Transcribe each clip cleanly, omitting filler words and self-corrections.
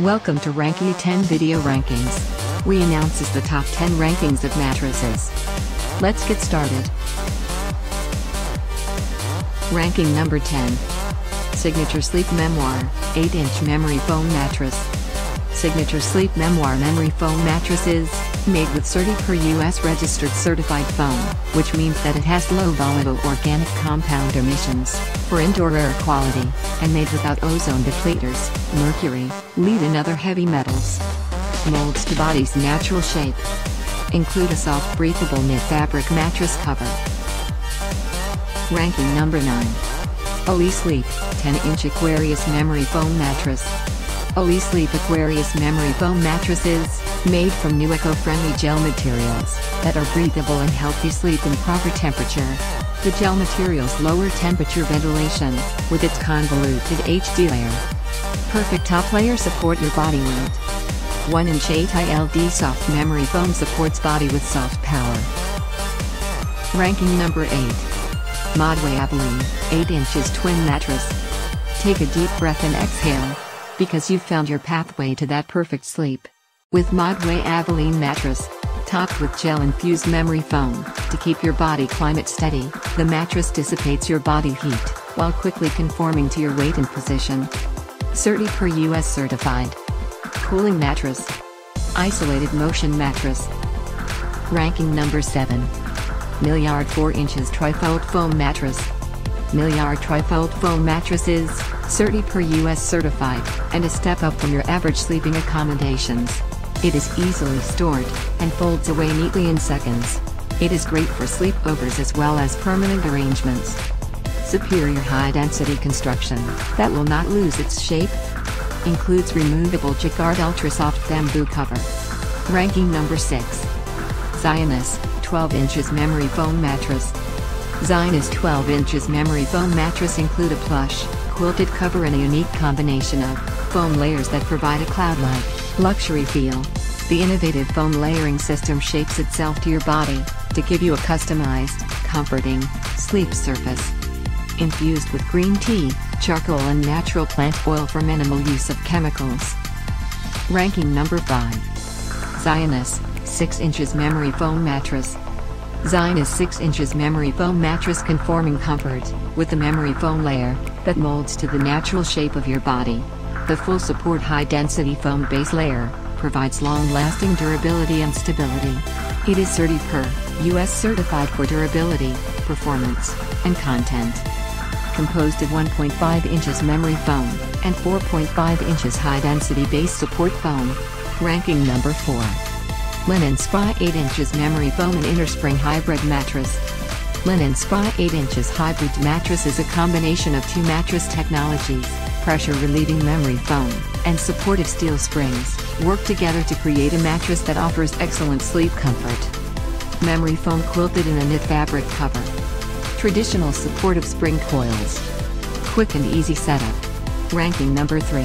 Welcome to Ranky 10 Video Rankings. We announces the top 10 rankings of mattresses. Let's get started. Ranking number 10. Signature Sleep Memoir, 8-inch memory foam mattress. Signature Sleep Memoir memory foam mattress is made with CERTI per US registered certified foam, which means that it has low volatile organic compound emissions for indoor air quality, and made without ozone depleters, mercury, lead and other heavy metals. Molds to body's natural shape. Include a soft breathable knit fabric mattress cover. Ranking number 9. AliSleep, 10-inch Aquarius memory foam mattress. AliSleep Aquarius memory foam mattress is made from new eco-friendly gel materials that are breathable and help you sleep in proper temperature. The gel materials lower temperature ventilation with its convoluted HD layer. Perfect top layer support your body weight. 1-inch 8ILD soft memory foam supports body with soft power. Ranking number 8. Modway Aveline, 8 inches twin mattress. Take a deep breath and exhale, because you've found your pathway to that perfect sleep. With Modway Aveline mattress, topped with gel-infused memory foam, to keep your body climate steady, the mattress dissipates your body heat, while quickly conforming to your weight and position. CERTI per US certified. Cooling mattress. Isolated motion mattress. Ranking number 7. Milliard 4 inches trifold foam mattress. Milliard trifold foam mattress is CERTI per US certified, and a step up from your average sleeping accommodations. It is easily stored, and folds away neatly in seconds. It is great for sleepovers as well as permanent arrangements. Superior high-density construction that will not lose its shape. Includes removable Jacquard Ultra Soft Bamboo cover. Ranking number 6. Zionist, 12 inches memory foam mattress. Zionist 12 inches memory foam mattress include a plush, quilted cover and a unique combination of foam layers that provide a cloud-like, luxury feel. The innovative foam layering system shapes itself to your body, to give you a customized, comforting, sleep surface. Infused with green tea, charcoal and natural plant oil for minimal use of chemicals. Ranking number 5. Zionist, 6 inches memory foam mattress. Zionist 6 inches memory foam mattress conforming comfort, with a memory foam layer that molds to the natural shape of your body. The full support high-density foam base layer provides long-lasting durability and stability. It is CERTI per US certified for durability, performance, and content. Composed of 1.5 inches memory foam and 4.5 inches high-density base support foam. Ranking number 4. Linen Spa 8 inches memory foam and inner spring hybrid mattress. Linen Spa 8 inches hybrid mattress is a combination of two mattress technologies, pressure relieving memory foam, and supportive steel springs, work together to create a mattress that offers excellent sleep comfort. Memory foam quilted in a knit fabric cover. Traditional supportive spring coils. Quick and easy setup. Ranking number 3.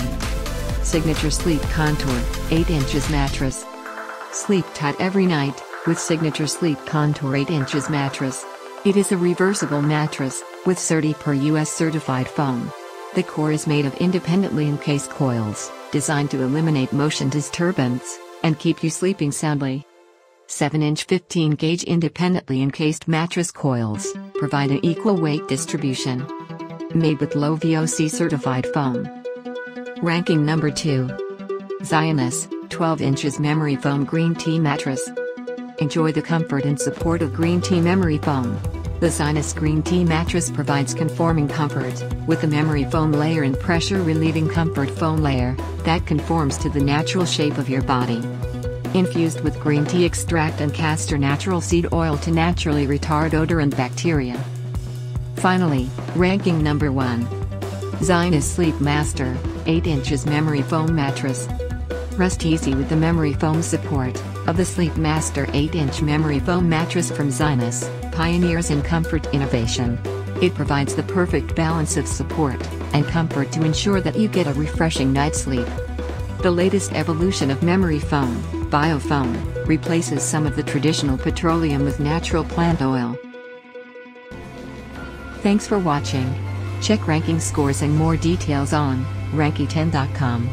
Signature Sleep Contour, 8 inches mattress. Sleep tight every night, with Signature Sleep Contour 8 inches mattress. It is a reversible mattress, with CERTI per US certified foam. The core is made of independently encased coils, designed to eliminate motion disturbance, and keep you sleeping soundly. 7-inch 15-gauge independently encased mattress coils provide an equal weight distribution. Made with low VOC certified foam. Ranking number 2. Zionist, 12 inches memory foam green tea mattress. Enjoy the comfort and support of green tea memory foam. The Zionist green tea mattress provides conforming comfort, with a memory foam layer and pressure relieving comfort foam layer that conforms to the natural shape of your body. Infused with green tea extract and castor natural seed oil to naturally retard odor and bacteria. Finally, ranking number 1. Zionist Sleep Master, 8 inches memory foam mattress. Rest easy with the memory foam support of the Sleep Master 8-inch memory foam mattress from Zionist, pioneers in comfort innovation. It provides the perfect balance of support and comfort to ensure that you get a refreshing night's sleep. The latest evolution of memory foam, BioFoam, replaces some of the traditional petroleum with natural plant oil. Thanks for watching. Check ranking scores and more details on Ranky10.com.